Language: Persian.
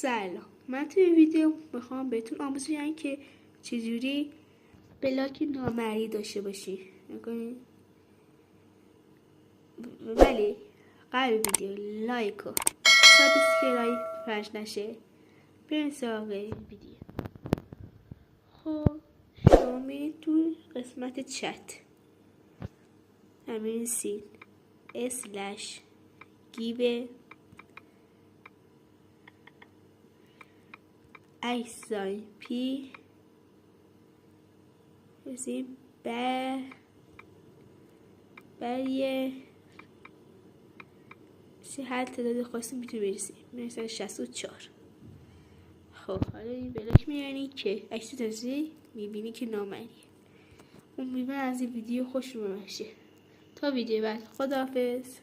سلام، من توی ویدیو میخوام بهتون آموزش بدم که چجوری بلاک نامرئی داشته باشی. ولی قبل ویدیو لایک و سابسکرایب فراموش نشه. بریم سراغ ویدیو. خب شما میرید تو قسمت چت، همین سین /give $p بزنیم برای هر تعداد خاصی میتونی برسیم مثلا 64. خب حالا این بلاک میبینی که عکس تازه میبینی که نامریه. امیدوارم از این ویدیو خوشتون باشه. تا ویدیو بعد، خداحافظ.